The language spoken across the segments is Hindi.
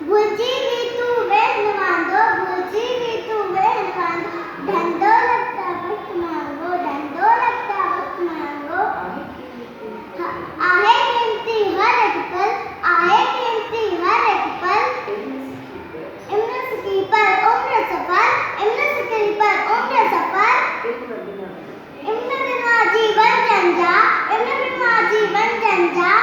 भुलची भी तू वेन वांदो, भुलची भी तू वेन वांदो, धंधो लगता वक्त मांगो, धंधो लगता वक्त मांगो। आहे कीमती हर एक पल, आहे कीमती हर एक पल। इम्न सकी पर उम्र सफर, इम्न सकी पर उम्र सफर। इम्न बिना जीवन जंजा, इम्न बिना जीवन जंजा।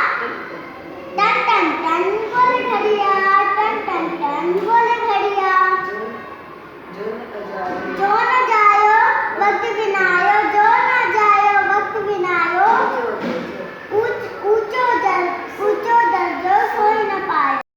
टन टन टन बोले घड़ियाल, टन टन टन बोले